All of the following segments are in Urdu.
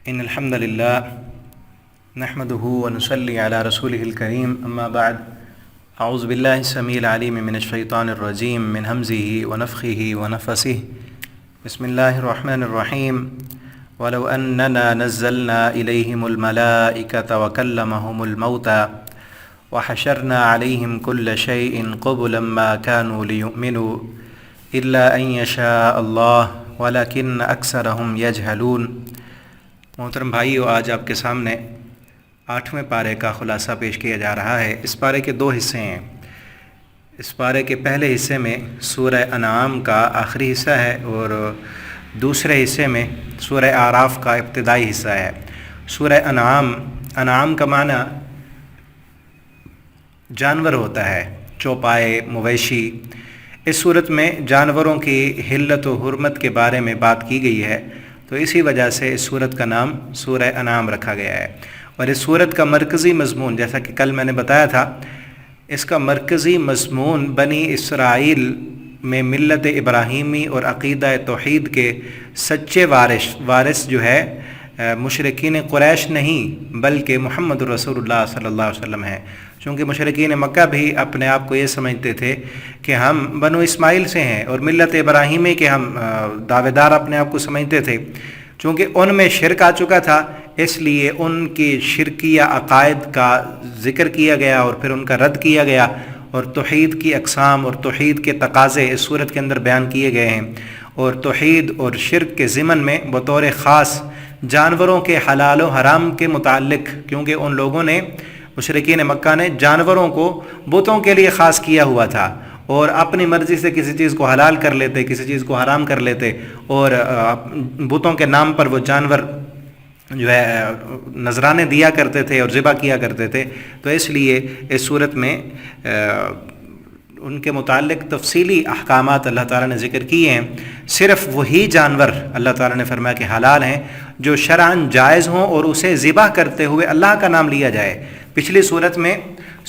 إن الحمد لله نحمده ونصلي على رسوله الكريم أما بعد أعوذ بالله السميع العليم من الشيطان الرجيم من همزه ونفخه ونفسه بسم الله الرحمن الرحيم ولو أننا نزلنا إليهم الملائكة وكلمهم الموتى وحشرنا عليهم كل شيء قبلا ما كانوا ليؤمنوا إلا أن يشاء الله ولكن أكثرهم يجهلون۔ محترم بھائیو، آج آپ کے سامنے 8ویں پارے کا خلاصہ پیش کیا جا رہا ہے۔ اس پارے کے 2 حصے ہیں۔ اس پارے کے پہلے حصے میں سورہ انعام کا آخری حصہ ہے اور دوسرے حصے میں سورہ اعراف کا ابتدائی حصہ ہے۔ سورہ انعام کا معنی جانور ہوتا ہے، چوپائے، مویشی۔ اس صورت میں جانوروں کی حلت و حرمت کے بارے میں بات کی گئی ہے، تو اسی وجہ سے اس سورت کا نام سورہ انعام رکھا گیا ہے۔ اور اس سورت کا مرکزی مضمون، جیسا کہ کل میں نے بتایا تھا، اس کا مرکزی مضمون بنی اسرائیل میں ملت ابراہیمی اور عقیدہ توحید کے سچے وارث جو ہے مشرکین قریش نہیں بلکہ محمد رسول اللہ صلی اللہ علیہ وسلم ہے۔ چونکہ مشرکین مکہ بھی اپنے آپ کو یہ سمجھتے تھے کہ ہم بنو اسماعیل سے ہیں اور ملت ابراہیمی کے ہم دعوے دار اپنے آپ کو سمجھتے تھے۔ چونکہ ان میں شرک آ چکا تھا، اس لیے ان کی شرکیہ عقائد کا ذکر کیا گیا اور پھر ان کا رد کیا گیا، اور توحید کی اقسام اور توحید کے تقاضے اس صورت کے اندر بیان کیے گئے ہیں۔ اور توحید اور شرک کے ضمن میں بطور خاص جانوروں کے حلال و حرام کے متعلق، کیونکہ ان لوگوں نے، مشرکین مکہ نے، جانوروں کو بتوں کے لیے خاص کیا ہوا تھا اور اپنی مرضی سے کسی چیز کو حلال کر لیتے، کسی چیز کو حرام کر لیتے، اور بتوں کے نام پر وہ جانور جو ہے نذرانے دیا کرتے تھے اور ذبح کیا کرتے تھے۔ تو اس لیے اس صورت میں ان کے متعلق تفصیلی احکامات اللہ تعالیٰ نے ذکر کیے ہیں۔ صرف وہی جانور اللہ تعالیٰ نے فرمایا کہ حلال ہیں جو شرعاً جائز ہوں اور اسے ذبح کرتے ہوئے اللہ کا نام لیا جائے۔ پچھلی صورت میں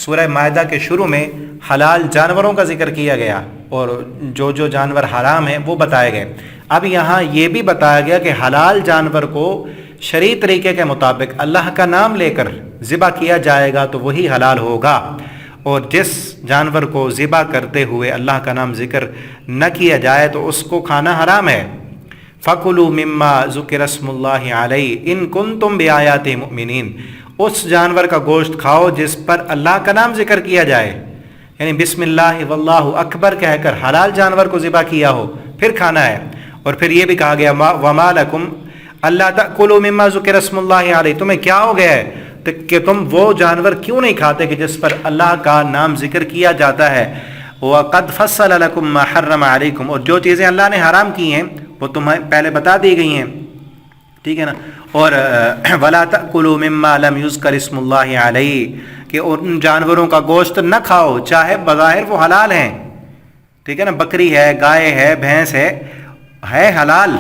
سورہ مائدہ کے شروع میں حلال جانوروں کا ذکر کیا گیا اور جو جانور حرام ہیں وہ بتائے گئے۔ اب یہاں یہ بھی بتایا گیا کہ حلال جانور کو شرعی طریقے کے مطابق اللہ کا نام لے کر ذبح کیا جائے گا تو وہی حلال ہوگا، اور جس جانور کو ذبح کرتے ہوئے اللہ کا نام ذکر نہ کیا جائے تو اس کو کھانا حرام ہے۔ فَكُلُوا مِمَّا ذُكِرَ اسْمُ اللَّهِ عَلَيْهِ إِن كُنتُم بِآيَاتِهِ مُؤْمِنِينَ۔ اس جانور کا گوشت کھاؤ جس پر اللہ کا نام ذکر کیا جائے، یعنی بسم اللہ واللہ اکبر کہہ کر حلال جانور کو ذبح کیا ہو پھر کھانا ہے۔ اور پھر یہ بھی کہا گیا وَمَا لَكُمْ أَلَّا تَأْكُلُوا مِمَّا ذُكِرَ اسْمُ اللَّهِ عَلَيْهِ، تمہیں کیا ہو گیا ہے کہ تم وہ جانور کیوں نہیں کھاتے کہ جس پر اللہ کا نام ذکر کیا جاتا ہے۔ وَقَدْ فَصَّلَ لَكُمْ مَا حَرَّمَ عَلَيْكُمْ، اور جو چیزیں اللہ نے حرام کی ہیں وہ تمہیں پہلے بتا دی گئی ہیں، ٹھیک ہے نا۔ اور وَلَا تَأْكُلُوا مِمَّا لَمْ يُذْكَرِ اسْمُ اللَّهِ عَلَيْهِ، کہ ان جانوروں کا گوشت نہ کھاؤ چاہے بظاہر وہ حلال ہیں، ٹھیک ہے نا۔ بکری ہے، گائے ہے، بھینس ہے حلال،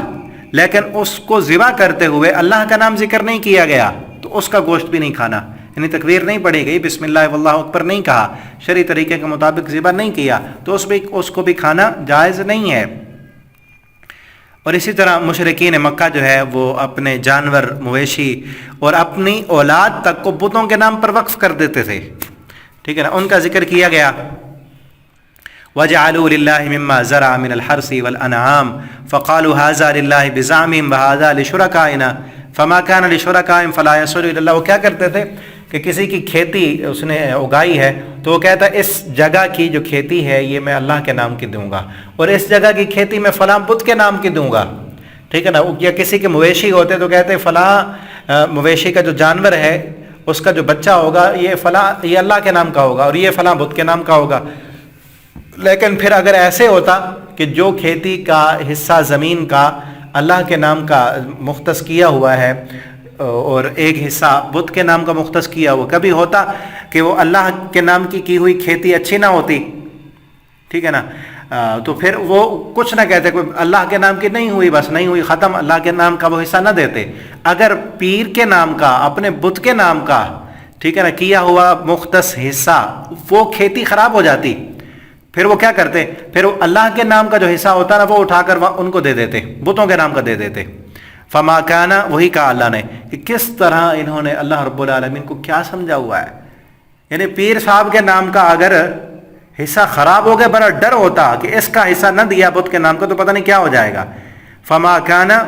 لیکن اس کو ذبح کرتے ہوئے اللہ کا نام ذکر نہیں کیا گیا تو اس کا گوشت بھی نہیں کھانا، یعنی تکبیر نہیں پڑھی گئی، بسم اللہ واللہ اکبر نہیں کہا، شرعی طریقے کے مطابق ذبح نہیں کیا تو اس کو بھی کھانا جائز نہیں ہے۔ اور اسی طرح مشرکین مکہ جو ہے وہ اپنے جانور، مویشی اور اپنی اولاد تک کو بتوں کے نام پر وقف کر دیتے تھے، ٹھیک ہے نا۔ ان کا ذکر کیا گیا وَجَعَلُوا لِلَّهِ مِمَّا زَرَعَ مِنَ الْحَرْثِ وَالْأَنْعَامِ فَقَالُوا هَذَا لِلَّهِ بِزَعْمِهِمْ وَهَذَا لِشُرَكَائِنَا فَمَا كَانَ لِشُرَكَائِهِمْ فَلَا يَصِلُ إِلَى اللَّهِ۔ وہ کیا کرتے تھے کہ کسی کی کھیتی اس نے اگائی ہے تو وہ کہتا ہے اس جگہ کی جو کھیتی ہے یہ میں اللہ کے نام کی دوں گا، اور اس جگہ کی کھیتی میں فلاں بت کے نام کی دوں گا، ٹھیک ہے نا۔ یا کسی کے مویشی ہوتے تو کہتے ہیں فلاں مویشی کا جو جانور ہے اس کا جو بچہ ہوگا یہ اللہ کے نام کا ہوگا اور یہ فلاں بت کے نام کا ہوگا۔ لیکن پھر اگر ایسے ہوتا کہ جو کھیتی کا حصہ زمین کا اللہ کے نام کا مختص کیا ہوا ہے اور ایک حصہ بت کے نام کا مختص کیا ہوا، کبھی ہوتا کہ وہ اللہ کے نام کی ہوئی کھیتی اچھی نہ ہوتی، ٹھیک ہے نا، تو پھر وہ کچھ نہ کہتے، کوئی اللہ کے نام کی نہیں ہوئی، بس نہیں ہوئی، ختم، اللہ کے نام کا وہ حصہ نہ دیتے۔ اگر پیر کے نام کا، اپنے بت کے نام کا، ٹھیک ہے نا، کیا ہوا مختص حصہ وہ کھیتی خراب ہو جاتی، پھر وہ کیا کرتے، پھر وہ اللہ کے نام کا جو حصہ ہوتا نا وہ اٹھا کر ان کو دے دیتے، بتوں کے نام کا دے دیتے۔ فما کانا، وہی کہا اللہ نے کہ کس طرح انہوں نے اللہ رب العالمین کو کیا سمجھا ہوا ہے. یعنی پیر صاحب کے نام کا اگر حصہ خراب ہو گیا بڑا ڈر ہوتا کہ اس کا حصہ نہ دیا بت کے نام کا تو پتہ نہیں کیا ہو جائے گا. فما کانا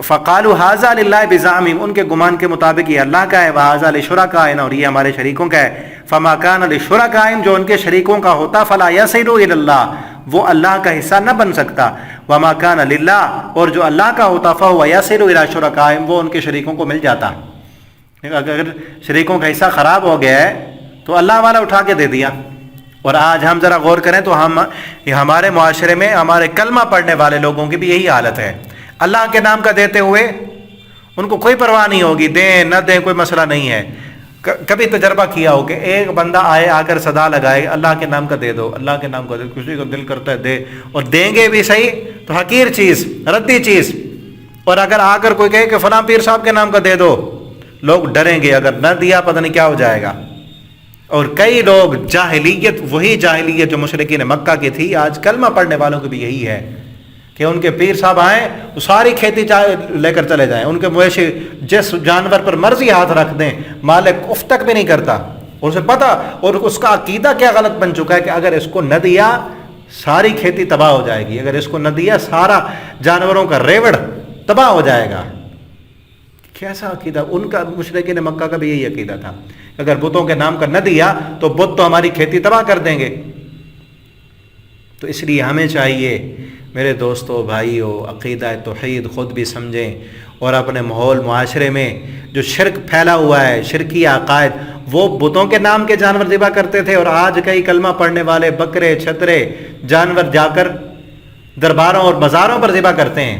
فقالوا ھذا للہ بزعمہم، ان کے گمان کے مطابق یہ اللہ کا ہے، وھذا لشرکائنا، اور یہ ہمارے شریکوں کا ہے. فما کان لشرکائہم، جو ان کے شریکوں کا ہوتا، فلا یصل الی اللہ، وہ اللہ کا حصہ نہ بن سکتا. وما کان للہ، اور جو اللہ کا ہوتا، فہو یصل الی شرکائہم، وہ ان کے شریکوں کو مل جاتا. اگر شریکوں کا حصہ خراب ہو گیا ہے تو اللہ والا اٹھا کے دے دیا. اور آج ہم ذرا غور کریں تو ہمارے معاشرے میں ہمارے کلمہ پڑھنے والے لوگوں کی بھی یہی حالت ہے. اللہ کے نام کا دیتے ہوئے ان کو کوئی پرواہ نہیں ہوگی، دیں نہ دیں کوئی مسئلہ نہیں ہے. کبھی تجربہ کیا ہو کہ ایک بندہ آ کر صدا لگائے اللہ کے نام کا دے دو، اللہ کے نام کا دے، کسی کو دل کرتا ہے دے، اور دیں گے بھی صحیح تو حقیر چیز، ردی چیز. اور اگر آ کر کوئی کہے کہ فلاں پیر صاحب کے نام کا دے دو، لوگ ڈریں گے، اگر نہ دیا پتہ نہیں کیا ہو جائے گا. اور کئی لوگ جاہلیت، وہی جاہلیت جو مشرکین مکہ کی تھی، آج کلمہ پڑھنے والوں کی بھی یہی ہے کہ ان کے پیر صاحب آئیں تو ساری کھیتی لے کر چلے جائیں، ان کے مویشی جس جانور پر مرضی ہاتھ رکھ دیں مالک اف تک بھی نہیں کرتا. اور اسے پتہ، اور اس کا عقیدہ کیا غلط بن چکا ہے کہ اگر اس کو نہ دیا ساری کھیتی تباہ ہو جائے گی، اگر اس کو نہ دیا سارا جانوروں کا ریوڑ تباہ ہو جائے گا. کیسا عقیدہ! ان کا مشرکین مکہ کا بھی یہی عقیدہ تھا، اگر بتوں کے نام کا نہ دیا تو بت تو ہماری کھیتی تباہ کر دیں گے. تو اس لیے ہمیں چاہیے میرے دوستو بھائیو، عقیدہ توحید خود بھی سمجھیں، اور اپنے ماحول معاشرے میں جو شرک پھیلا ہوا ہے، شرکی عقائد، وہ بتوں کے نام کے جانور ذبح کرتے تھے، اور آج کئی کلمہ پڑھنے والے بکرے چھترے جانور جا کر درباروں اور بازاروں پر ذبح کرتے ہیں.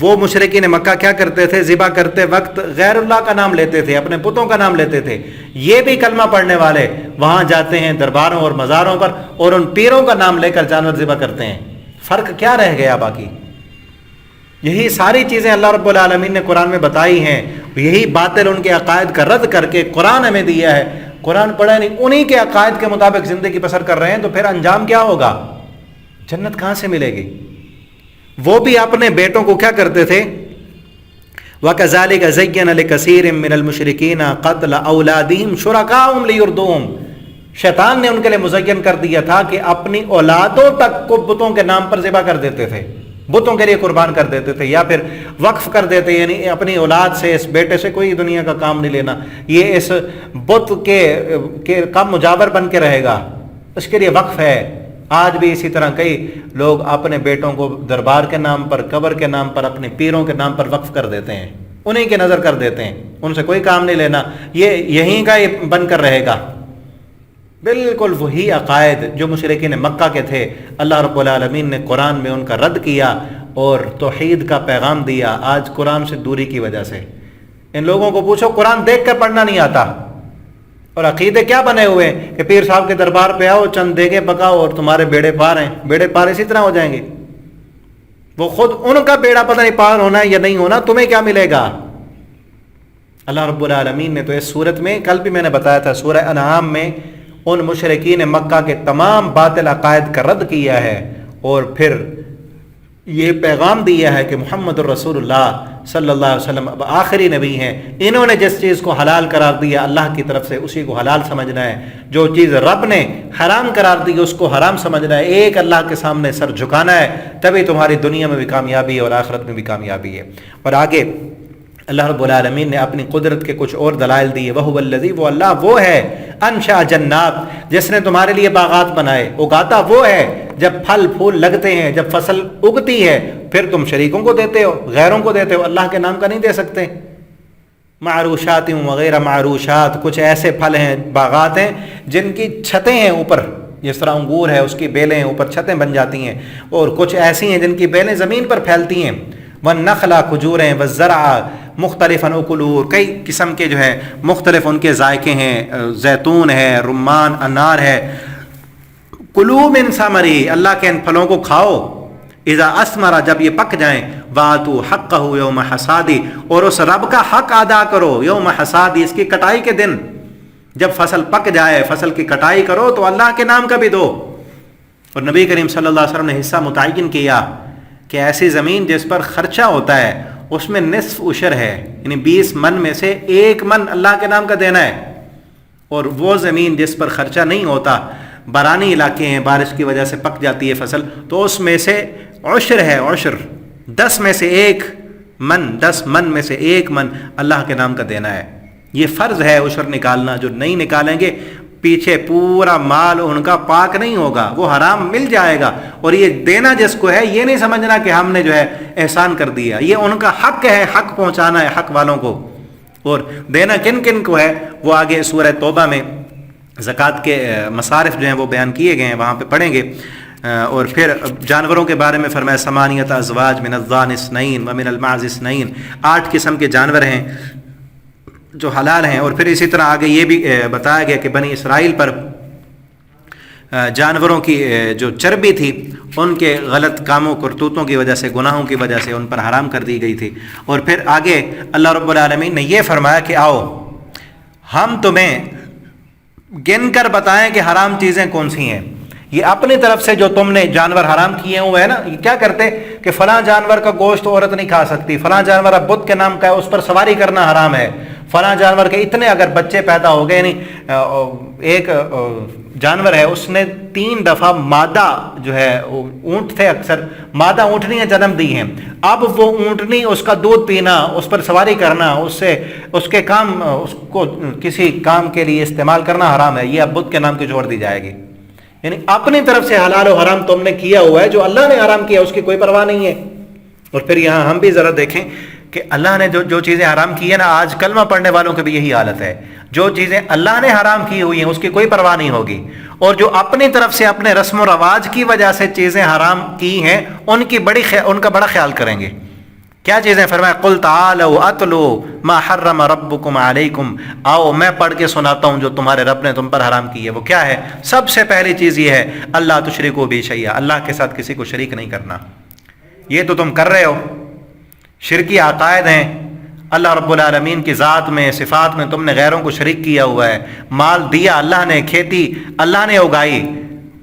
وہ مشرکین مکہ کیا کرتے تھے؟ ذبح کرتے وقت غیر اللہ کا نام لیتے تھے، اپنے بتوں کا نام لیتے تھے. یہ بھی کلمہ پڑھنے والے وہاں جاتے ہیں درباروں اور مزاروں پر اور ان پیروں کا نام لے کر جانور ذبح کرتے ہیں. فرق کیا رہ گیا باقی؟ یہی ساری چیزیں اللہ رب العالمین نے قرآن میں بتائی ہیں. یہی باطل ان کے عقائد کا رد کر کے قرآن ہمیں دیا ہے. قرآن پڑھا نہیں، انہی کے عقائد کے مطابق زندگی بسر کر رہے ہیں، تو پھر انجام کیا ہوگا؟ جنت کہاں سے ملے گی؟ وہ بھی اپنے بیٹوں کو کیا کرتے تھے؟ وَكَذَلِكَ زَيَّنَ لِكَثِيرٍ مِّنَ الْمُشْرِكِينَ قَتْلَ أَوْلَادِهِمْ شُرَكَاءَهُمْ لِيُرْدُوهُمْ. شیطان نے ان کے لیے مزین کر دیا تھا کہ اپنی اولادوں تک کو بتوں کے نام پر ذبح کر دیتے تھے، بتوں کے لیے قربان کر دیتے تھے، یا پھر وقف کر دیتے، یعنی اپنی اولاد سے، اس بیٹے سے کوئی دنیا کا کام نہیں لینا، یہ اس بت کے کام مجاور بن کے رہے گا، اس کے لیے وقف ہے. آج بھی اسی طرح کئی لوگ اپنے بیٹوں کو دربار کے نام پر، قبر کے نام پر، اپنے پیروں کے نام پر وقف کر دیتے ہیں، انہیں کے نظر کر دیتے ہیں، ان سے کوئی کام نہیں لینا، یہ یہیں کا یہ بن کر رہے گا. بالکل وہی عقائد جو مشرکین مکہ کے تھے، اللہ رب العالمین نے قرآن میں ان کا رد کیا اور توحید کا پیغام دیا. آج قرآن سے دوری کی وجہ سے ان لوگوں کو پوچھو قرآن دیکھ کر پڑھنا نہیں آتا، اور عقیدے کیا بنے ہوئے ہیں کہ پیر صاحب کے دربار پہ آؤ، چند دیگیں پکاؤ اور تمہارے بیڑے پار ہیں. بیڑے پار اسی طرح ہو جائیں گے. وہ خود ان کا بیڑا پتہ نہیں پار ہونا ہے یا نہیں ہونا، تمہیں کیا ملے گا؟ اللہ رب العالمین نے تو اس صورت میں، کل بھی میں نے بتایا تھا، سورہ انعام میں ان مشرکین مکہ کے تمام باطل عقائد کا رد کیا ہے، اور پھر یہ پیغام دیا ہے کہ محمد الرسول اللہ صلی اللہ علیہ وسلم اب آخری نبی ہیں. انہوں نے جس چیز کو حلال قرار دیا اللہ کی طرف سے، اسی کو حلال سمجھنا ہے. جو چیز رب نے حرام قرار دی اس کو حرام سمجھنا ہے. ایک اللہ کے سامنے سر جھکانا ہے، تبھی تمہاری دنیا میں بھی کامیابی ہے اور آخرت میں بھی کامیابی ہے. اور آگے اللہ رب العالمین نے اپنی قدرت کے کچھ اور دلائل دیے. وَهُوَ الَّذِي، وہ اللہ وہ ہے، انشأ جنات، جس نے تمہارے لیے باغات بنائے. اگاتا وہ ہے، جب پھل پھول لگتے ہیں، جب فصل اگتی ہے، پھر تم شریکوں کو دیتے ہو، غیروں کو دیتے ہو، اللہ کے نام کا نہیں دے سکتے. معروشات وغیرہ معروشات، کچھ ایسے پھل ہیں، باغات ہیں جن کی چھتیں ہیں اوپر، جس طرح انگور ہے اس کی بیلیں ہیں اوپر چھتیں بن جاتی ہیں، اور کچھ ایسی ہیں جن کی بیلیں زمین پر پھیلتی ہیں. والنخل کھجوریں، والزرع مختلف اکلوا، کئی قسم کے جو ہے مختلف ان کے ذائقے ہیں، زیتون ہے، رمان، انار ہے. کلوا من ثمرہ، اللہ کے ان پھلوں کو کھاؤ. اذا اثمر، جب یہ پک جائیں. واتوا حقہ یوم حصادہ، اور اس رب کا حق ادا کرو یوم حصادہ، اس کی کٹائی کے دن. جب فصل پک جائے، فصل کی کٹائی کرو تو اللہ کے نام کا بھی دو. اور نبی کریم صلی اللہ علیہ وسلم نے حصہ متعین کیا کہ ایسی زمین جس پر خرچہ ہوتا ہے اس میں نصف عشر ہے، یعنی 20 من میں سے 1 من اللہ کے نام کا دینا ہے. اور وہ زمین جس پر خرچہ نہیں ہوتا، بارانی علاقے ہیں، بارش کی وجہ سے پک جاتی ہے فصل، تو اس میں سے عشر ہے، عشر 10 میں سے 1 من، 10 من میں سے 1 من اللہ کے نام کا دینا ہے. یہ فرض ہے عشر نکالنا. جو نہیں نکالیں گے پیچھے پورا مال ان کا پاک نہیں ہوگا، وہ حرام مل جائے گا. اور یہ دینا جس کو ہے، یہ نہیں سمجھنا کہ ہم نے جو ہے احسان کر دیا، یہ ان کا حق ہے، حق پہنچانا ہے حق والوں کو. اور دینا کن کن کو ہے وہ آگے سورہ توبہ میں زکوٰۃ کے مصارف جو ہیں وہ بیان کیے گئے ہیں، وہاں پہ پڑھیں گے. اور پھر جانوروں کے بارے میں فرمایا ثمانیۃ ازواج من الضان اثنین ومن المعز اثنین، 8 قسم کے جانور ہیں جو حلال ہیں. اور پھر اسی طرح آگے یہ بھی بتایا گیا کہ بنی اسرائیل پر جانوروں کی جو چربی تھی ان کے غلط کاموں کرتوتوں کی وجہ سے، گناہوں کی وجہ سے ان پر حرام کر دی گئی تھی. اور پھر آگے اللہ رب العالمین نے یہ فرمایا کہ آؤ ہم تمہیں گن کر بتائیں کہ حرام چیزیں کون سی ہیں. یہ اپنی طرف سے جو تم نے جانور حرام کیے ہوئے ہیں نا، یہ کیا کرتے کہ فلاں جانور کا گوشت عورت نہیں کھا سکتی، فلاں جانور اب بت کے نام کا ہے اس پر سواری کرنا حرام ہے، فلاں جانور کے اتنے اگر بچے پیدا ہو گئے، نہیں ایک جانور ہے اس نے 3 دفعہ مادہ جو ہے اونٹ تھے، اکثر مادہ اونٹنیاں جنم دی ہیں، اب وہ اونٹنی اس کا دودھ پینا، اس پر سواری کرنا، اس سے اس کے کام، اس کو کسی کام کے لیے استعمال کرنا حرام ہے. یہ اب بت کے نام کی چھوڑ دی جائے گی. یعنی اپنی طرف سے حلال و حرام تم نے کیا ہوا ہے، جو اللہ نے حرام کیا اس کی کوئی پرواہ نہیں ہے. اور پھر یہاں ہم بھی ذرا دیکھیں کہ اللہ نے جو چیزیں حرام کی ہیں نا، آج کلمہ پڑھنے والوں کی بھی یہی حالت ہے. جو چیزیں اللہ نے حرام کی ہوئی ہیں اس کی کوئی پرواہ نہیں ہوگی، اور جو اپنی طرف سے اپنے رسم و رواج کی وجہ سے چیزیں حرام کی ہیں ان کا بڑا خیال کریں گے. کیا چیزیں فرمایا قل تعالوا اتلوا ما حرم ربکم علیکم، آؤ میں پڑھ کے سناتا ہوں جو تمہارے رب نے تم پر حرام کی ہے. وہ کیا ہے؟ سب سے پہلی چیز یہ ہے اللہ تشرکوا بہ شیئا، اللہ کے ساتھ کسی کو شریک نہیں کرنا. یہ تو تم کر رہے ہو، شرکی عقائد ہیں. اللہ رب العالمین کی ذات میں، صفات میں تم نے غیروں کو شریک کیا ہوا ہے. مال دیا اللہ نے، کھیتی اللہ نے اگائی،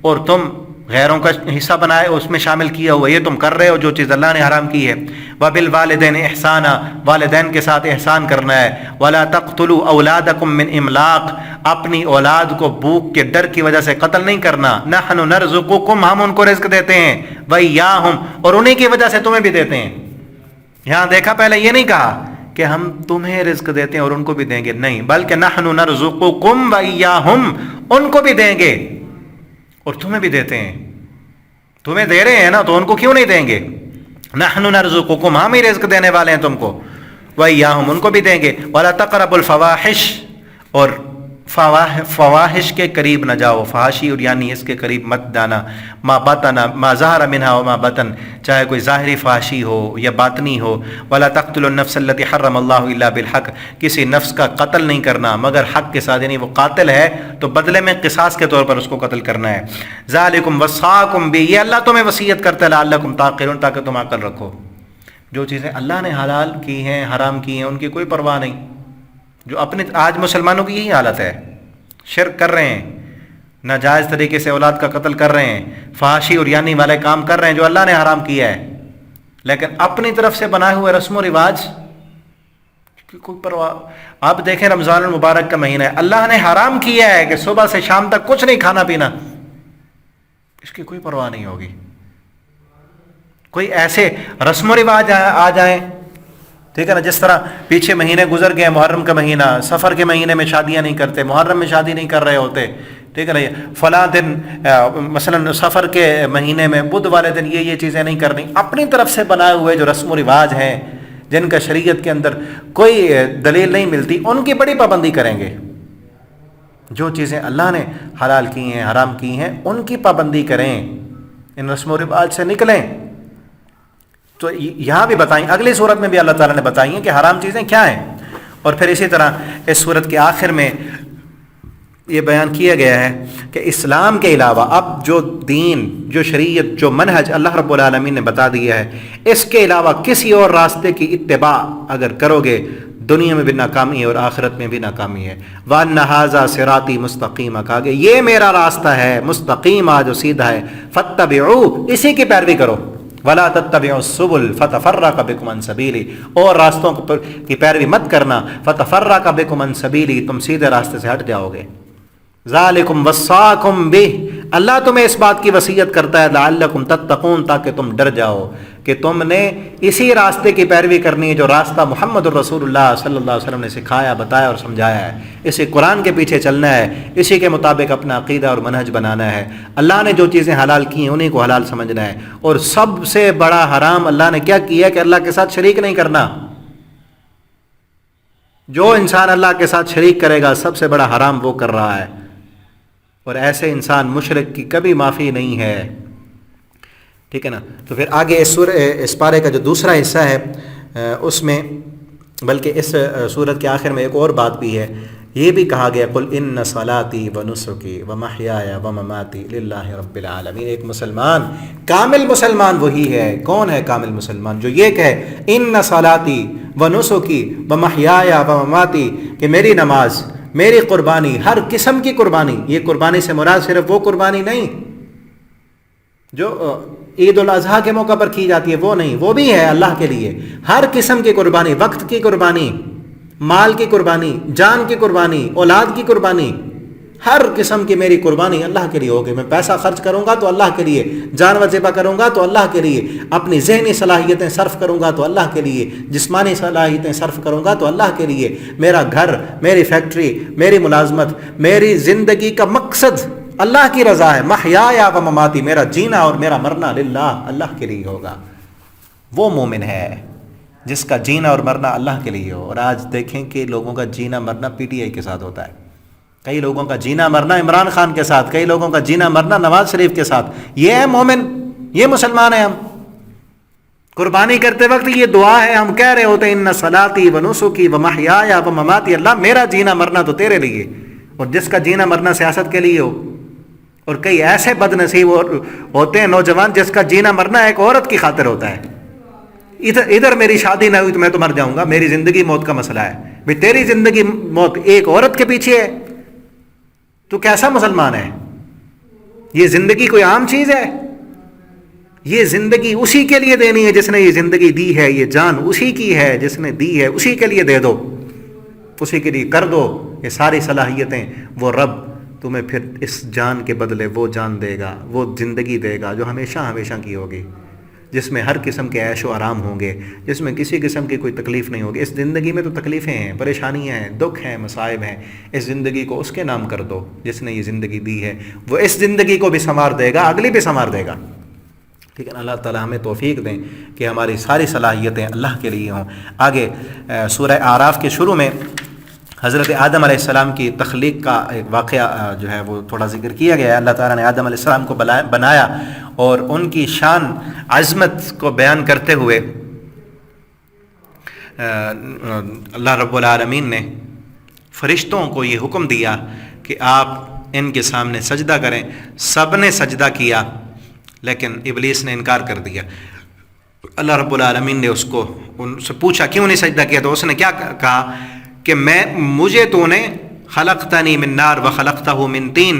اور تم غیروں کا حصہ بنائے اس میں شامل کیا ہوا. یہ تم کر رہے ہو جو چیز اللہ نے حرام کی ہے. وبالوالدین احسانا، والدین کے ساتھ احسان کرنا ہے. ولا تقتلوا اولادکم من املاق، اپنی اولاد کو بھوک کے ڈر کی وجہ سے قتل نہیں کرنا. نحن نرزقکم، ہم ان کو رزق دیتے ہیں، وایاہم، اور انہی کی وجہ سے تمہیں بھی دیتے ہیں. یہاں دیکھا پہلے یہ نہیں کہا کہ ہم تمہیں رزق دیتے ہیں اور ان کو بھی دیں گے، نہیں، بلکہ نحن نرزقکم وایاہم، ان کو بھی دیں گے اور تمہیں بھی دیتے ہیں. تمہیں دے رہے ہیں نا تو ان کو کیوں نہیں دیں گے؟ نحن نرزقکم، ہم ہی رزق دینے والے ہیں تم کو، وایاہم، ان کو بھی دیں گے. ولا تقربوا الفواحش، اور فواحش کے قریب نہ جاؤ، فحاشی اور یعنی اس کے قریب مت جانا. ما بطن ما ظہر منها وما بطن، چاہے کوئی ظاہری فحاشی ہو یا باطنی ہو. ولا تقتلوا النفس التي حرم الله الا بالحق، کسی نفس کا قتل نہیں کرنا مگر حق کے ساتھ، یعنی وہ قاتل ہے تو بدلے میں قصاص کے طور پر اس کو قتل کرنا ہے. ذالکم وصاکم بہ، یہ اللہ تمہیں وصیت کرتا ہے لعلکم تعقلون، تاکہ تم عقل رکھو. جو چیزیں اللہ نے حلال کی ہیں، حرام کی ہیں، ان کی کوئی پرواہ نہیں. جو اپنے آج مسلمانوں کی یہی حالت ہے، شرک کر رہے ہیں، ناجائز طریقے سے اولاد کا قتل کر رہے ہیں، فحاشی اور یعنی والے کام کر رہے ہیں جو اللہ نے حرام کیا ہے، لیکن اپنی طرف سے بنائے ہوئے رسم و رواج کی کوئی پرواہ. آپ دیکھیں رمضان المبارک کا مہینہ ہے، اللہ نے حرام کیا ہے کہ صبح سے شام تک کچھ نہیں کھانا پینا، اس کی کوئی پرواہ نہیں ہوگی. کوئی ایسے رسم و رواج آ جائیں، ٹھیک ہے نا، جس طرح پیچھے مہینے گزر گئے، محرم کا مہینہ، سفر کے مہینے میں شادیاں نہیں کرتے، محرم میں شادی نہیں کر رہے ہوتے، ٹھیک ہے نا، فلاں دن مثلا سفر کے مہینے میں بدھ والے دن یہ چیزیں نہیں کرنی. اپنی طرف سے بنائے ہوئے جو رسم و رواج ہیں جن کا شریعت کے اندر کوئی دلیل نہیں ملتی، ان کی بڑی پابندی کریں گے. جو چیزیں اللہ نے حلال کی ہیں، حرام کی ہیں، ان کی پابندی کریں، ان رسم و رواج سے نکلیں. تو یہاں بھی بتائیں، اگلی صورت میں بھی اللہ تعالیٰ نے بتائی ہیں کہ حرام چیزیں کیا ہیں. اور پھر اسی طرح اس صورت کے آخر میں یہ بیان کیا گیا ہے کہ اسلام کے علاوہ اب جو دین، جو شریعت، جو منہج اللہ رب العالمین نے بتا دیا ہے، اس کے علاوہ کسی اور راستے کی اتباع اگر کرو گے، دنیا میں بھی ناکامی ہے اور آخرت میں بھی ناکامی ہے. وَأَنَّ هَٰذَا صِرَاطِي مُسْتَقِيمًا، کہا کہ یہ میرا راستہ ہے، مستقیم جو سیدھا ہے، فَاتَّبِعُوهُ، اسی کی پیروی کرو. ولا تتبعوا السبل فتفرق بكم عن سبیلی، اور راستوں کی پیروی مت کرنا، فتفرق بكم عن سبیلی، تم سیدھے راستے سے ہٹ جاؤ گے۔ ذالکم وصاکم بہ، اللہ تمہیں اس بات کی وصیت کرتا ہے لعلکم تتقون، تاکہ تم ڈر جاؤ کہ تم نے اسی راستے کی پیروی کرنی ہے جو راستہ محمد الرسول اللہ صلی اللہ علیہ وسلم نے سکھایا، بتایا اور سمجھایا ہے، اسی قرآن کے پیچھے چلنا ہے، اسی کے مطابق اپنا عقیدہ اور منہج بنانا ہے۔ اللہ نے جو چیزیں حلال کی ہیں انہیں کو حلال سمجھنا ہے، اور سب سے بڑا حرام اللہ نے کیا کیا ہے کہ اللہ کے ساتھ شریک نہیں کرنا۔ جو انسان اللہ کے ساتھ شریک کرے گا سب سے بڑا حرام وہ کر رہا ہے، اور ایسے انسان مشرک کی کبھی معافی نہیں ہے، ٹھیک ہے نا۔ تو پھر آگے اس پارے کا جو دوسرا حصہ ہے اس میں، بلکہ اس سورت کے آخر میں ایک اور بات بھی ہے، یہ بھی کہا گیا قل ان صلاتی و نسکی و محیایا و مماتی للہ رب العالمین۔ ایک مسلمان، کامل مسلمان وہی ہے۔ کون ہے کامل مسلمان؟ جو یہ کہے ان صلاتی و نسکی و محیایا و مماتی، کہ میری نماز، میری قربانی، ہر قسم کی قربانی، یہ قربانی سے مراد صرف وہ قربانی نہیں جو عید الاضحیٰ کے موقع پر کی جاتی ہے، وہ نہیں، وہ بھی ہے اللہ کے لیے۔ ہر قسم کی قربانی، وقت کی قربانی، مال کی قربانی، جان کی قربانی، اولاد کی قربانی، ہر قسم کی میری قربانی اللہ کے لیے ہوگی۔ میں پیسہ خرچ کروں گا تو اللہ کے لیے، جانور ذبح کروں گا تو اللہ کے لیے، اپنی ذہنی صلاحیتیں صرف کروں گا تو اللہ کے لیے، جسمانی صلاحیتیں صرف کروں گا تو اللہ کے لیے۔ میرا گھر، میری فیکٹری، میری ملازمت، میری زندگی کا مقصد اللہ کی رضا ہے۔ محیایا و مماتی، میرا جینا اور میرا مرنا للہ، اللہ کے لیے ہوگا۔ وہ مومن ہے جس کا جینا اور مرنا اللہ کے لیے ہو۔ اور آج دیکھیں کہ لوگوں کا جینا مرنا پی ٹی آئی کے ساتھ ہوتا ہے، کئی لوگوں کا جینا مرنا عمران خان کے ساتھ، کئی لوگوں کا جینا مرنا نواز شریف کے ساتھ۔ یہ ہے مومن، یہ مسلمان ہیں ہم۔ قربانی کرتے وقت یہ دعا ہے، ہم کہہ رہے ہوتے ہیں ان صلاتی و نسکی و محیایا و مماتی، اللہ میرا جینا مرنا تو تیرے لیے۔ اور جس کا جینا مرنا سیاست کے لیے ہو، اور کئی ایسے بد نصیب ہوتے ہیں نوجوان جس کا جینا مرنا ایک عورت کی خاطر ہوتا ہے۔ ادھر میری شادی نہ ہوئی تو میں تو مر جاؤں گا، میری زندگی موت کا مسئلہ ہے۔ بھئی تیری زندگی موت ایک عورت کے پیچھے ہے، تو کیسا مسلمان ہے؟ یہ زندگی کوئی عام چیز ہے؟ یہ زندگی اسی کے لیے دینی ہے جس نے یہ زندگی دی ہے، یہ جان اسی کی ہے جس نے دی ہے، اسی کے لیے دے دو، اسی کے لیے کر دو یہ ساری صلاحیتیں۔ وہ رب تمہیں پھر اس جان کے بدلے وہ جان دے گا، وہ زندگی دے گا جو ہمیشہ ہمیشہ کی ہوگی، جس میں ہر قسم کے عیش و آرام ہوں گے، جس میں کسی قسم کی کوئی تکلیف نہیں ہوگی۔ اس زندگی میں تو تکلیفیں ہیں، پریشانیاں ہیں، دکھ ہیں، مصائب ہیں۔ اس زندگی کو اس کے نام کر دو جس نے یہ زندگی دی ہے، وہ اس زندگی کو بھی سنوار دے گا، اگلی بھی سنوار دے گا، ٹھیک ہے۔ اللہ تعالیٰ ہمیں توفیق دیں کہ ہماری ساری صلاحیتیں اللہ کے لیے ہوں۔ آگے سورہ اعراف کے شروع میں حضرت آدم علیہ السلام کی تخلیق کا ایک واقعہ جو ہے وہ تھوڑا ذکر کیا گیا ہے۔ اللہ تعالیٰ نے آدم علیہ السلام کو بنایا اور ان کی شان عظمت کو بیان کرتے ہوئے اللہ رب العالمین نے فرشتوں کو یہ حکم دیا کہ آپ ان کے سامنے سجدہ کریں۔ سب نے سجدہ کیا لیکن ابلیس نے انکار کر دیا۔ اللہ رب العالمین نے ان سے پوچھا کیوں نہیں سجدہ کیا، تو اس نے کیا کہا کہ مجھے تو نے خلقتنی من نار و خلقتہ من طین،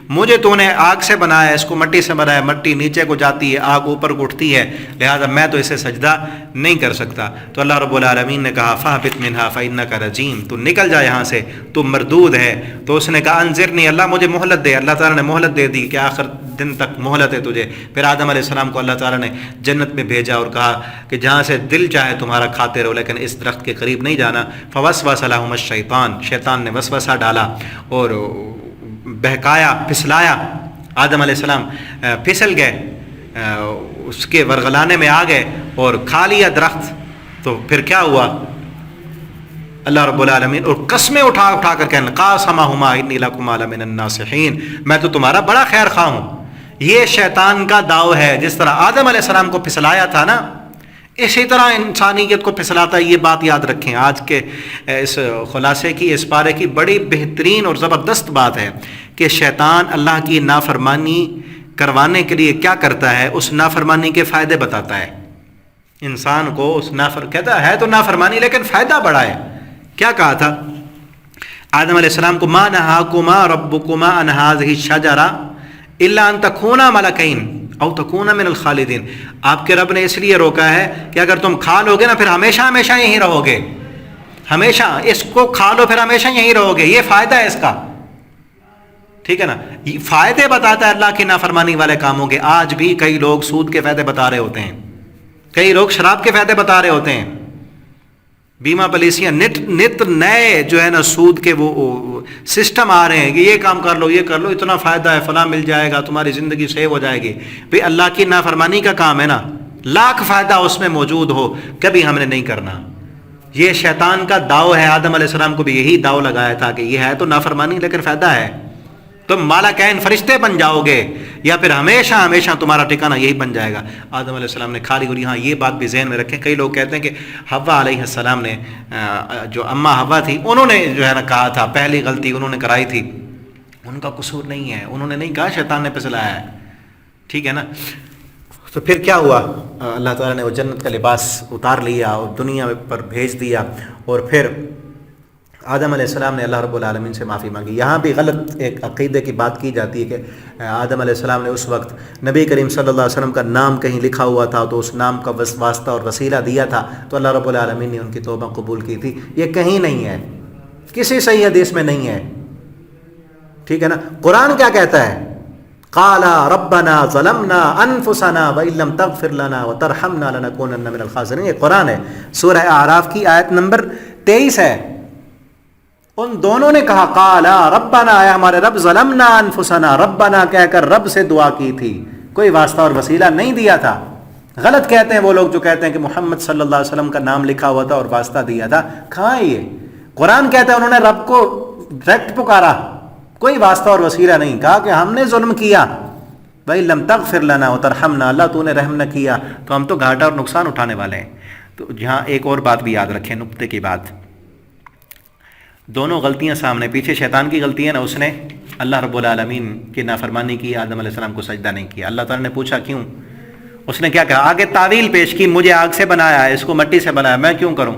مجھے تو نے آگ سے بنایا، اس کو مٹی سے بنایا، مٹی نیچے کو جاتی ہے، آگ اوپر کو اٹھتی ہے، لہذا میں تو اسے سجدہ نہیں کر سکتا۔ تو اللہ رب العالمین نے کہا فاہبط منہا فإنک رجیم، تو نکل جا یہاں سے، تو مردود ہے۔ تو اس نے کہا انذرنی، اللہ مجھے مہلت دے۔ اللہ تعالیٰ نے مہلت دے دی کہ آخر دن تک مہلت ہے تجھے۔ پھر آدم علیہ السلام کو اللہ تعالیٰ نے جنت میں بھیجا اور کہا کہ جہاں سے دل چاہے تمہارا کھاتے رہو لیکن اس درخت کے قریب نہیں جانا۔ فوسوس لہما الشیطان، شیطان نے وسوسہ ڈالا اور بہکایا، پھسلایا۔ آدم علیہ السلام پھسل گئے، اس کے ورغلانے میں آ گئے اور کھا لیا درخت۔ تو پھر کیا ہوا؟ اللہ رب العالمین اور قسمیں اٹھا کر کہنے قاسمہما انی لکما لمن الناصحین، میں تو تمہارا بڑا خیر خواہ ہوں۔ یہ شیطان کا داؤ ہے، جس طرح آدم علیہ السلام کو پھسلایا تھا نا، اسی طرح انسانیت کو پھسلاتا ہے۔ یہ بات یاد رکھیں، آج کے اس خلاصے کی، اس پارے کی بڑی بہترین اور زبردست بات ہے کہ شیطان اللہ کی نافرمانی کروانے کے لیے کیا کرتا ہے، اس نافرمانی کے فائدے بتاتا ہے انسان کو۔ اس کہتا ہے تو نافرمانی لیکن فائدہ بڑا ہے۔ کیا کہا تھا آدم علیہ السلام کو؟ ما نہاکما ربکما عن ہذہ الشجرہ الا ان تکونا ملکین، او تکون من الخالدین، آپ کے رب نے اس لیے روکا ہے کہ اگر تم کھا لو گے نا پھر ہمیشہ ہمیشہ یہیں رہو گے، ہمیشہ اس کو کھا لو پھر ہمیشہ یہیں رہو گے، یہ فائدہ ہے اس کا، ٹھیک ہے نا، فائدے بتاتا ہے اللہ کی نافرمانی والے کاموں کے۔ آج بھی کئی لوگ سود کے فائدے بتا رہے ہوتے ہیں، کئی لوگ شراب کے فائدے بتا رہے ہوتے ہیں، بیمہ پالیسیاں نت نئے جو ہے نا سود کے وہ سسٹم آ رہے ہیں کہ یہ کام کر لو، یہ کر لو، اتنا فائدہ ہے، فلاں مل جائے گا، تمہاری زندگی سیو ہو جائے گی۔ بھئی اللہ کی نافرمانی کا کام ہے نا، لاکھ فائدہ اس میں موجود ہو، کبھی ہم نے نہیں کرنا۔ یہ شیطان کا داؤ ہے، آدم علیہ السلام کو بھی یہی داؤ لگایا تھا کہ یہ ہے تو نافرمانی لیکن فائدہ ہے، تم مالکین فرشتے بن جاؤ گے یا پھر ہمیشہ ہمیشہ تمہارا ٹھکانہ یہی بن جائے گا۔ آدم علیہ السلام نے کھا لی گولی۔ ہاں یہ بات بھی ذہن میں رکھیں، کئی لوگ کہتے ہیں کہ حوا علیہ السلام نے جو اماں حوا تھی انہوں نے جو ہے نا کہا تھا، پہلی غلطی انہوں نے کرائی تھی، ان کا قصور نہیں ہے، انہوں نے نہیں کہا، شیطان نے پھسلایا ہے، ٹھیک ہے نا۔ تو پھر کیا ہوا؟ اللہ تعالیٰ نے وہ جنت کا لباس اتار لیا اور دنیا پر بھیج دیا، اور پھر آدم علیہ السلام نے اللہ رب العالمین سے معافی مانگی۔ یہاں بھی غلط ایک عقیدے کی بات کی جاتی ہے کہ آدم علیہ السلام نے اس وقت نبی کریم صلی اللہ علیہ وسلم کا نام کہیں لکھا ہوا تھا تو اس نام کا واسطہ اور وسیلہ دیا تھا تو اللہ رب العالمین نے ان کی توبہ قبول کی تھی۔ یہ کہیں نہیں ہے، کسی صحیح حدیث میں نہیں ہے، ٹھیک ہے نا۔ قرآن کیا کہتا ہے؟ قال ربنا ظلمنا انفسنا وان لم تغفر لنا وترحمنا لنكونن من الخاسرین، یہ قرآن ہے، سورہ اعراف کی آیت نمبر 23 ہے۔ ان دونوں نے کہا قال ربنا، اے ہمارے رب، ظلمنا انفسنا، ربنا کہہ کر رب سے دعا کی تھی، کوئی واسطہ اور وسیلہ نہیں دیا تھا۔ غلط کہتے ہیں وہ لوگ جو کہتے ہیں کہ محمد صلی اللہ علیہ وسلم کا نام لکھا ہوا تھا اور واسطہ دیا تھا، کہاں ہے یہ؟ قرآن کہتا ہے انہوں نے رب کو ڈائریکٹ پکارا، کوئی واسطہ اور وسیلہ نہیں، کہا کہ ہم نے ظلم کیا، وَإِن لَمْ تَغْفِرْ لَنَا وَتَرْحَمْنَا، اللہ تو نے رحم نہ کیا تو ہم تو گھاٹا اور نقصان اٹھانے والے ہیں۔ تو جہاں ایک اور بات بھی یاد رکھیں، نقطے کی بات، دونوں غلطیاں سامنے، پیچھے شیطان کی غلطی ہے نا، اس نے اللہ رب العالمین کی نافرمانی کی، آدم علیہ السلام کو سجدہ نہیں کیا۔ اللہ تعالیٰ نے پوچھا کیوں؟ اس نے کیا کہا؟ آگے تعویل پیش کی، مجھے آگ سے بنایا ہے، اس کو مٹی سے بنایا، میں کیوں کروں؟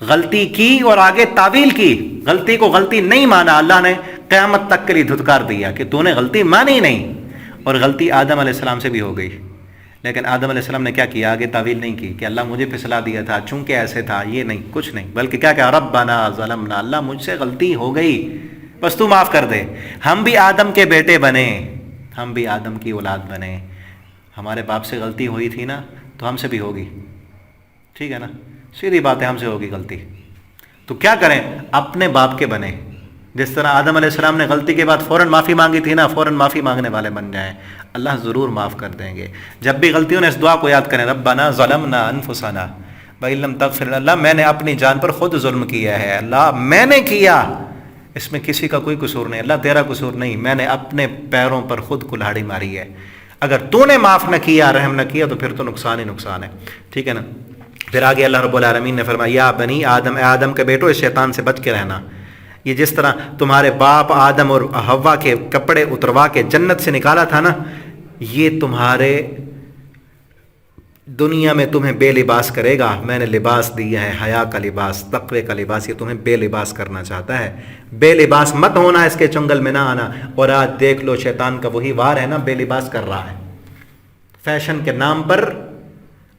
غلطی کی اور آگے تعویل کی، غلطی کو غلطی نہیں مانا، اللہ نے قیامت تک کے لیے دھتکار دیا کہ تو نے غلطی مانی نہیں، اور غلطی آدم علیہ السلام سے بھی ہو گئی۔ لیکن آدم علیہ السلام نے کیا کیا؟ آگے تعویل نہیں کی کہ اللہ مجھے پھسلا دیا تھا چونکہ ایسے تھا، یہ نہیں، کچھ نہیں، بلکہ کیا کہا؟ ربنا ظلمنا، اللہ مجھ سے غلطی ہو گئی، بس تو معاف کر دے۔ ہم بھی آدم کے بیٹے بنے، ہم بھی آدم کی اولاد بنے، ہمارے باپ سے غلطی ہوئی تھی نا تو ہم سے بھی ہوگی، ٹھیک ہے نا، سیدھی بات ہے، ہم سے ہوگی غلطی، تو کیا کریں؟ اپنے باپ کے بنے۔ جس طرح آدم علیہ السلام نے غلطی کے بعد فوراً معافی مانگی تھی نا، فوراً معافی مانگنے والے بن جائیں، اللہ ضرور معاف کر دیں گے۔ جب بھی غلطیوں نے اس دعا کو یاد کریں، ربنا ظلمنا انفسنا وان لم تغفر لنا، اللہ میں نے اپنی جان پر خود ظلم کیا ہے، اللہ میں نے کیا، اس میں کسی کا کوئی قصور نہیں، اللہ تیرا قصور نہیں، میں نے اپنے پیروں پر خود کلہاڑی ماری ہے، اگر تو نے معاف نہ کیا، رحم نہ کیا تو پھر تو نقصان ہی نقصان ہے، ٹھیک ہے نا۔ پھر آگے اللہ رب العالمین نے فرمایا یا بنی آدم، اے آدم کے بیٹو، اس شیطان سے بچ کے رہنا۔ یہ جس طرح تمہارے باپ آدم اور حوا کے کپڑے اتروا کے جنت سے نکالا تھا نا، یہ تمہارے دنیا میں تمہیں بے لباس کرے گا، میں نے لباس دیا ہے، حیا کا لباس، تقوی کا لباس، یہ تمہیں بے لباس کرنا چاہتا ہے، بے لباس مت ہونا، اس کے چنگل میں نہ آنا۔ اور آج دیکھ لو شیطان کا وہی وار ہے نا، بے لباس کر رہا ہے، فیشن کے نام پر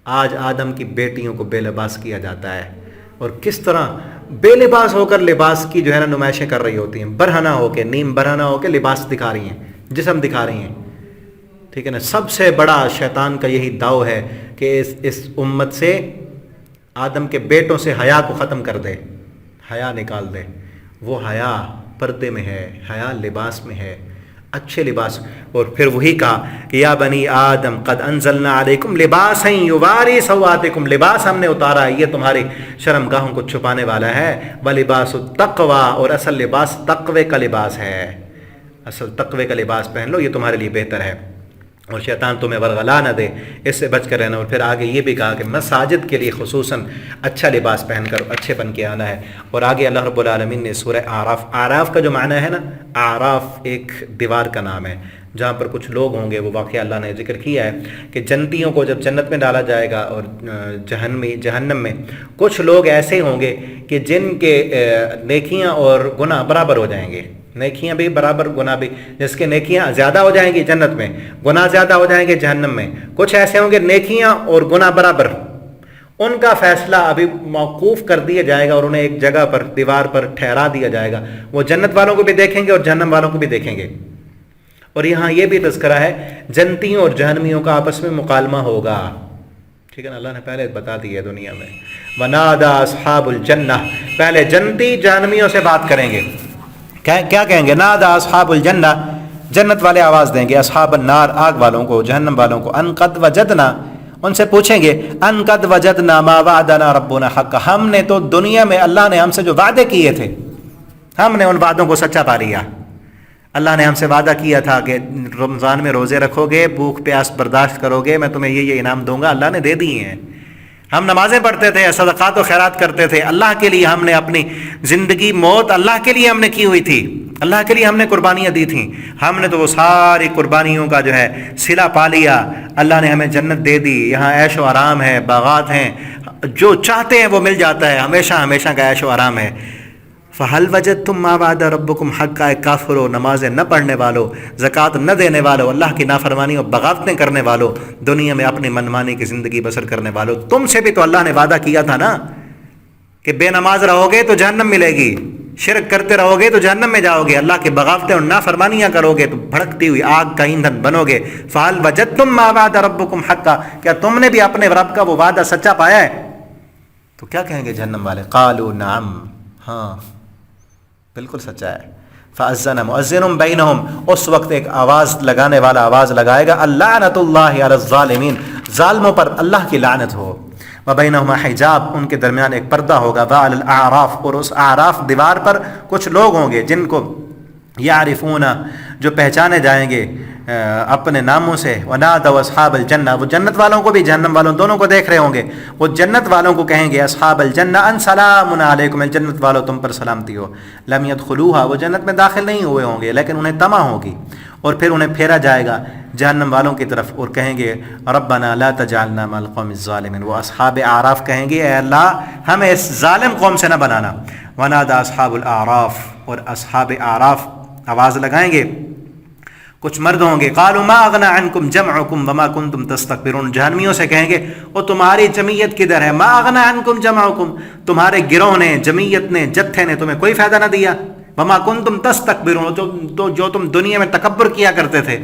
آج آدم کی بیٹیوں کو بے لباس کیا جاتا ہے، اور کس طرح بے لباس ہو کر لباس کی جو ہے نا نمائشیں کر رہی ہوتی ہیں، برہنہ ہو کے، نیم برہنہ ہو کے لباس دکھا رہی ہیں، جسم دکھا رہی ہیں، ٹھیک ہے نا۔ سب سے بڑا شیطان کا یہی داؤ ہے کہ اس امت سے، آدم کے بیٹوں سے حیا کو ختم کر دے، حیا نکال دے۔ وہ حیا پردے میں ہے، حیا لباس میں ہے، اچھے لباس۔ اور پھر وہی کہا کہ یا بنی آدم قد انزلنا علیکم لباسا یواری سوآتکم، لباس ہم نے اتارا ہے، یہ تمہاری شرم گاہوں کو چھپانے والا ہے، وَلِبَاسُ التَّقْوَى، اور اصل لباس تقوی کا لباس ہے، اصل تقوی کا لباس پہن لو، یہ تمہارے لیے بہتر ہے، اور شیطان تمہیں ورغلا نہ دے، اس سے بچ کر رہنا۔ اور پھر آگے یہ بھی کہا کہ مساجد کے لیے خصوصاً اچھا لباس پہن کر اچھے بن کے آنا ہے۔ اور آگے اللہ رب العالمین نے سورہ اعراف کا جو معنی ہے نا، اعراف ایک دیوار کا نام ہے جہاں پر کچھ لوگ ہوں گے، وہ واقعہ اللہ نے ذکر کیا ہے کہ جنتیوں کو جب جنت میں ڈالا جائے گا اور جہنم میں کچھ لوگ ایسے ہوں گے کہ جن کے نیکیاں اور گناہ برابر ہو جائیں گے، نیکیاں بھی برابر گناہ بھی. جس کے نیکیاں زیادہ ہو جائیں گی جنت میں، گناہ زیادہ ہو جائیں گے جہنم میں. کچھ ایسے ہوں گے نیکیاں اور گناہ برابر، ان کا فیصلہ ابھی موقوف کر دیا جائے گا اور انہیں ایک جگہ پر دیوار پر ٹھہرا دیا جائے گا. وہ جنت والوں کو بھی دیکھیں گے اور جہنم والوں کو بھی دیکھیں گے. اور یہاں یہ بھی تذکرہ ہے جنتیوں اور جہنمیوں کا آپس میں مکالمہ ہوگا. ٹھیک ہے نا، اللہ نے پہلے بتا دی ہے دنیا میں. وَنَادَى أَصْحَابُ الْجَنَّةِ، پہلے جنتی جہنمیوں سے بات کریں گے. کیا کہیں گے؟ نَادَى أَصْحَابُ الْجَنَّةِ، جنت والے آواز دیں گے أَصْحَابَ النَّارِ، آگ والوں کو، جہنم والوں کو. أَن قَدْ وَجَدْنَا، ان سے پوچھیں گے أَن قَدْ وَجَدْنَا مَا وَعَدَنَا رَبُّنَا حَقًّا، ہم نے تو دنیا میں اللہ نے ہم سے جو وعدے کیے تھے ہم نے ان وعدوں کو سچا پا لیا. اللہ نے ہم سے وعدہ کیا تھا کہ رمضان میں روزے رکھو گے، بھوک پیاس برداشت کرو گے، میں تمہیں یہ انعام دوں گا. اللہ نے دے دیے ہیں. ہم نمازیں پڑھتے تھے، صدقات و خیرات کرتے تھے، اللہ کے لیے ہم نے اپنی زندگی موت اللہ کے لیے ہم نے کی ہوئی تھی، اللہ کے لیے ہم نے قربانیاں دی تھیں. ہم نے تو وہ ساری قربانیوں کا جو ہے صلہ پا لیا. اللہ نے ہمیں جنت دے دی، یہاں عیش و آرام ہے، باغات ہیں، جو چاہتے ہیں وہ مل جاتا ہے، ہمیشہ ہمیشہ کا عیش و آرام ہے. فَهَلْ وَجَدْتُمْ مَا وَعَدَ رَبُّكُمْ حَقًّا، کافرو، نمازیں نہ پڑھنے والوں، زکوٰۃ نہ دینے والوں، اللہ کی نافرمانی اور بغاوتیں کرنے والوں، دنیا میں اپنی منمانی کی زندگی بسر کرنے والوں، تم سے بھی تو اللہ نے وعدہ کیا تھا نا کہ بے نماز رہو گے تو جہنم ملے گی، شرک کرتے رہو گے تو جہنم میں جاؤ گے، اللہ کی بغاوتیں اور نافرمانیاں کرو گے تو بھڑکتی ہوئی آگ کا ایندھن بنو گے. فَهَلْ وَجَدْتُمْ مَا وَعَدَ رَبُّكُمْ حَقًّا، کیا تم نے بھی اپنے رب کا وہ وعدہ سچا پایا ہے؟ تو کیا کہیں گے جہنم والے؟ قالوا نعم، ہاں بالکل سچا ہے. فَأَذَّنَ مُؤَذِّنٌ بَيْنَهُمْ، اس وقت ایک آواز لگانے والا آواز لگائے گا، اللعنۃ اللہ علی الظالمین، ظالموں پر اللہ کی لعنت ہو. وَبَيْنَهُمَا حجاب، ان کے درمیان ایک پردہ ہوگا. وَعَلَى الْأَعْرَافِ، اور اس اعراف دیوار پر کچھ لوگ ہوں گے جن کو یعرفون، جو پہچانے جائیں گے اپنے ناموں سے. وَنَادَوْا أَصْحَابَ الْجَنَّةِ، وہ جنت والوں کو بھی جہنم والوں دونوں کو دیکھ رہے ہوں گے. وہ جنت والوں کو کہیں گے اصحاب الجنہ ان سلام علیکم، جنت والوں تم پر سلامتی ہو. لم يدخلوها، وہ جنت میں داخل نہیں ہوئے ہوں گے لیکن انہیں طمع ہوگی. اور پھر انہیں پھیرا جائے گا جہنم والوں کی طرف اور کہیں گے ربنا لا تجعلنا مع القوم الظالمین، وہ اصحاب اعراف کہیں گے اے اللہ ہمیں اس ظالم قوم سے نہ بنانا. ونادى اصحاب الاعراف، اور اصحاب اعراف آواز لگائیں گے، کچھ مرد ہوں گے. قالوا ما اغنى عنكم جمعكم وما كنتم تستكبرون، جہنمیوں سے کہیں گے وہ تمہاری جمعیت کدھر ہے؟ ما اغنى عنكم جمعكم، تمہارے گروہ نے، جمعیت نے، جتھے نے تمہیں کوئی فائدہ نہ دیا. وما كنتم تستكبرون، جو تم دنیا میں تکبر کیا کرتے تھے،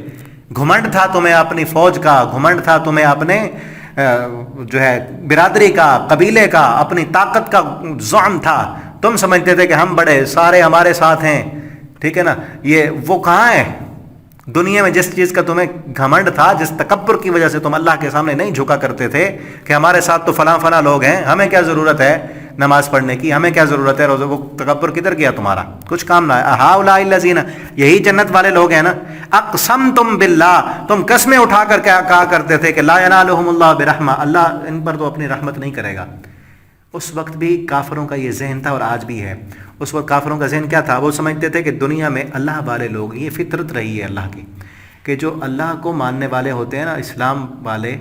گھمنڈ تھا تمہیں اپنی فوج کا، گھمنڈ تھا تمہیں اپنے جو ہے برادری کا، قبیلے کا، اپنی طاقت کا زعم تھا. تم سمجھتے تھے کہ ہم بڑے، سارے ہمارے ساتھ ہیں. ٹھیک ہے نا، یہ وہ کہاں ہے؟ دنیا میں جس چیز کا تمہیں گھمنڈ تھا، جس تکبر کی وجہ سے تم اللہ کے سامنے نہیں جھکا کرتے تھے کہ ہمارے ساتھ تو فلاں فلاں لوگ ہیں، ہمیں کیا ضرورت ہے نماز پڑھنے کی، ہمیں کیا ضرورت ہے روزے، وہ تکبر کدھر گیا تمہارا؟ کچھ کام نہ ہے. ہؤلاء الذین، یہی جنت والے لوگ ہیں نا. اقسمتم باللہ، تم قسمیں اٹھا کر کیا کہا کرتے تھے کہ لا ینالہم اللہ برحمہ، اللہ ان پر تو اپنی رحمت نہیں کرے گا. اس وقت بھی کافروں کا یہ ذہن تھا اور آج بھی ہے. اس وقت کافروں کا ذہن کیا تھا؟ وہ سمجھتے تھے کہ دنیا میں اللہ والے لوگ، یہ فطرت رہی ہے اللہ کی کہ جو اللہ کو ماننے والے ہوتے ہیں نا، اسلام والے،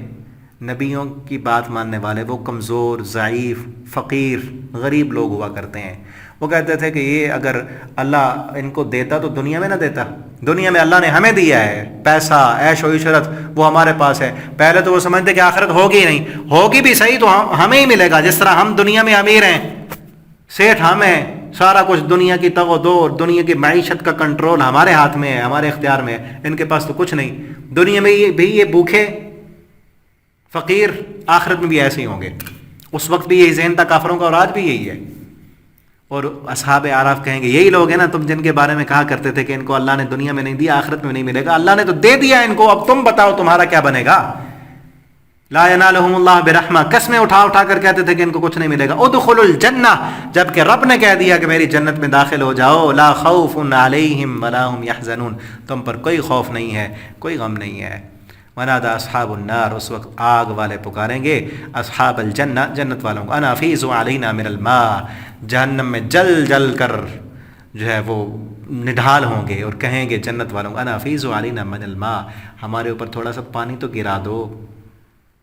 نبیوں کی بات ماننے والے، وہ کمزور، ضعیف، فقیر، غریب لوگ ہوا کرتے ہیں. وہ کہتے تھے کہ یہ اگر اللہ ان کو دیتا تو دنیا میں نہ دیتا، دنیا میں اللہ نے ہمیں دیا ہے پیسہ، عیش و عشرت وہ ہمارے پاس ہے. پہلے تو وہ سمجھتے کہ آخرت ہوگی نہیں، ہوگی بھی صحیح تو ہمیں ہی ملے گا. جس طرح ہم دنیا میں امیر ہیں، سیٹھ ہم ہیں، سارا کچھ دنیا کی تگ و دو اور دنیا کی معیشت کا کنٹرول ہمارے ہاتھ میں ہے، ہمارے اختیار میں ہے. ان کے پاس تو کچھ نہیں. دنیا میں یہ بھوکے فقیر، آخرت میں بھی ایسے ہی ہوں گے. اس وقت بھی یہی ذہن تھا کافروں کا اور آج بھی یہی ہے. اور اصحاب اعراف کہیں گے یہی لوگ ہیں نا تم جن کے بارے میں کہا کرتے تھے کہ ان کو اللہ نے دنیا میں نہیں دیا، آخرت میں نہیں ملے گا. اللہ نے تو دے دیا ان کو، اب تم بتاؤ تمہارا کیا بنے گا. لا ینالہم اللہ برحمہ، قسمیں اٹھا اٹھا کر کہتے تھے کہ ان کو کچھ نہیں ملے گا. ادخلوا الجنہ، جبکہ رب نے کہہ دیا کہ میری جنت میں داخل ہو جاؤ. لا خوف علیہم ولا هم یحزنون، تم پر کوئی خوف نہیں ہے، کوئی غم نہیں ہے. ونادى اصحاب النار، اس وقت آگ والے پکاریں گے اصحاب الجنہ، جنت والوں کو. انا افیضوا علینا من الماء، جہنم میں جل جل کر جو ہے وہ نڈھال ہوں گے اور کہیں گے جنت والوں کو انا افیضوا علینا من الماء، ہمارے اوپر تھوڑا سا پانی تو گرا دو.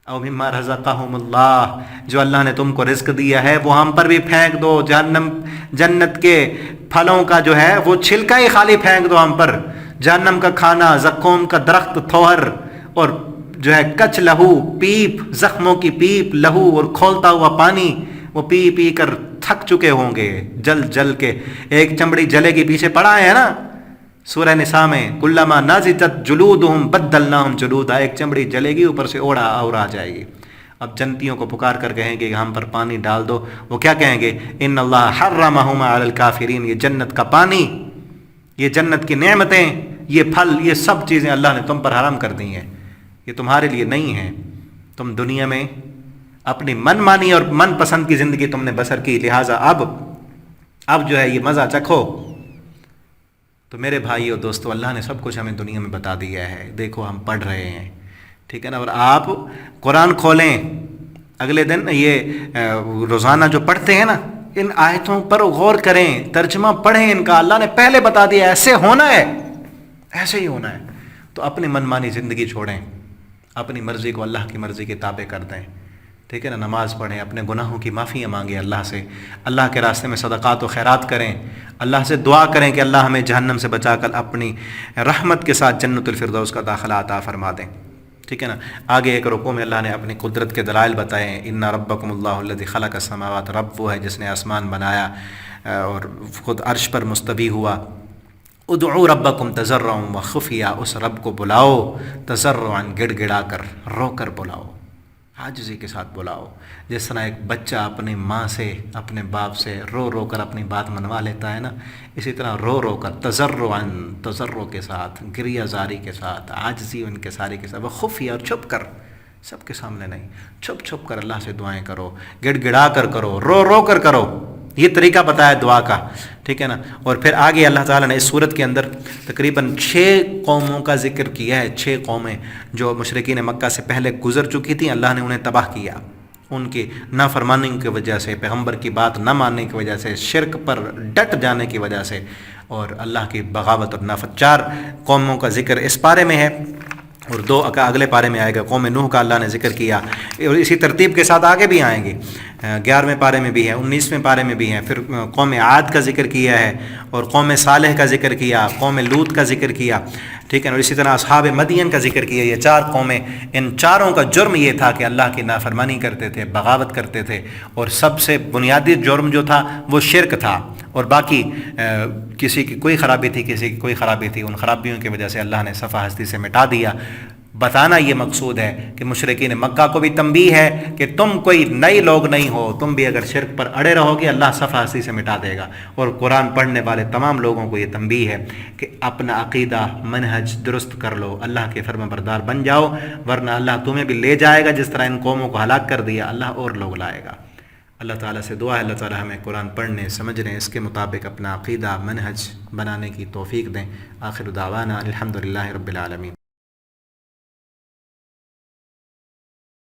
او مما رزقہم اللہ، جو اللہ نے تم کو رزق دیا ہے وہ ہم پر بھی پھینک دو، جنت کے پھلوں کا جو ہے وہ چھلکا ہی خالی پھینک دو ہم پر، جہنم کا کھانا، زقوم کا درخت تھوہر، اور جو ہے کچ لہو، پیپ، زخموں کی پیپ، لہو اور کھولتا ہوا پانی، وہ پی پی کر تھک چکے ہوں گے جل جل کے، ایک چمڑی جلے گی، پیچھے پڑا ہے نا سورہ نساء میں، کلما نضجت جلودہم بدلناہم جلودا، ایک چمڑی جلے گی اوپر سے اوڑا اور آ جائے گی۔ اب جنتیوں کو پکار کر کہیں گے کہ ہم پر پانی ڈال دو، وہ کیا کہیں گے؟ ان اللہ حرمہما علی الکافرین، یہ جنت کا پانی، یہ جنت کی نعمتیں، یہ پھل، یہ سب چیزیں اللہ نے تم پر حرام کر دی ہیں، یہ تمہارے لیے نہیں ہیں، تم دنیا میں اپنی من مانی اور من پسند کی زندگی تم نے بسر کی، لہٰذا اب جو ہے یہ مزہ چکھو۔ تو میرے بھائی اور دوستو، اللہ نے سب کچھ ہمیں دنیا میں بتا دیا ہے، دیکھو ہم پڑھ رہے ہیں، ٹھیک ہے نا، اور آپ قرآن کھولیں اگلے دن، یہ روزانہ جو پڑھتے ہیں نا، ان آیتوں پر غور کریں، ترجمہ پڑھیں ان کا، اللہ نے پہلے بتا دیا ایسے ہونا ہے، ایسے ہی ہونا ہے، تو اپنی من مانی زندگی چھوڑیں، اپنی مرضی کو اللہ کی مرضی کے تابع کر دیں، ٹھیک ہے نا، نماز پڑھیں، اپنے گناہوں کی معافیاں مانگیں اللہ سے، اللہ کے راستے میں صدقات و خیرات کریں، اللہ سے دعا کریں کہ اللہ ہمیں جہنم سے بچا کر اپنی رحمت کے ساتھ جنت الفردوس کا داخلہ عطا فرما دیں، ٹھیک ہے نا۔ آگے ایک رکوع میں اللہ نے اپنی قدرت کے دلائل بتائے، ان ربکم اللہ الذی خلق السماوات، رب وہ ہے جس نے آسمان بنایا اور خود عرش پر مستوی ہوا۔ ادعوا ربکم تضرعا وخفیا، اس رب کو بلاؤ تضرعا، گڑ گڑا کر، رو کر بلاؤ، عاجزی کے ساتھ بلاؤ، جس طرح ایک بچہ اپنی ماں سے، اپنے باپ سے رو رو کر اپنی بات منوا لیتا ہے نا، اسی طرح رو رو کر، تضرعا، تضرع کے ساتھ، گریہ زاری کے ساتھ، عاجزی ان کے ساری کے ساتھ، وہ خفیہ، اور چھپ کر، سب کے سامنے نہیں، چھپ چھپ کر اللہ سے دعائیں کرو، گڑ گڑا کر کرو، رو رو کر کرو، یہ طریقہ بتایا دعا کا، ٹھیک ہے نا۔ اور پھر آگے اللہ تعالیٰ نے اس صورت کے اندر تقریباً 6 قوموں کا ذکر کیا ہے، 6 قومیں جو مشرکین مکہ سے پہلے گزر چکی تھیں، اللہ نے انہیں تباہ کیا، ان کی نافرمانی کی وجہ سے، پیغمبر کی بات نہ ماننے کی وجہ سے، شرک پر ڈٹ جانے کی وجہ سے، اور اللہ کی بغاوت اور نافرمانی۔ 4 قوموں کا ذکر اس پارے میں ہے، اور 2 اگلے پارے میں آئے گا۔ قوم نوح کا اللہ نے ذکر کیا، اور اسی ترتیب کے ساتھ آگے بھی آئیں گے، 11ویں پارے میں بھی ہے، 19ویں پارے میں بھی ہیں، پھر قوم عاد کا ذکر کیا ہے، اور قوم صالح کا ذکر کیا، قوم لوط کا ذکر کیا، ٹھیک ہے، اور اسی طرح اصحاب مدین کا ذکر کیا۔ یہ 4 قومیں، ان چاروں کا جرم یہ تھا کہ اللہ کی نافرمانی کرتے تھے، بغاوت کرتے تھے، اور سب سے بنیادی جرم جو تھا وہ شرک تھا، اور باقی کسی کی کوئی خرابی تھی، کسی کی کوئی خرابی تھی، ان خرابیوں کی وجہ سے اللہ نے صفحہ ہستی سے مٹا دیا۔ بتانا یہ مقصود ہے کہ مشرکین مکہ کو بھی تنبیہ ہے کہ تم کوئی نئے لوگ نہیں ہو، تم بھی اگر شرک پر اڑے رہو گے اللہ صفحہ ہستی سے مٹا دے گا، اور قرآن پڑھنے والے تمام لوگوں کو یہ تنبیہ ہے کہ اپنا عقیدہ منہج درست کر لو، اللہ کے فرما بردار بن جاؤ، ورنہ اللہ تمہیں بھی لے جائے گا، جس طرح ان قوموں کو ہلاک کر دیا اللہ اور لوگ لائے گا۔ اللہ تعالیٰ سے دعا ہے اللہ تعالیٰ ہمیں قرآن پڑھنے، سمجھنے، اس کے مطابق اپنا عقیدہ منہج بنانے کی توفیق دیں۔ آخر دعوانا الحمدللہ رب العالمین۔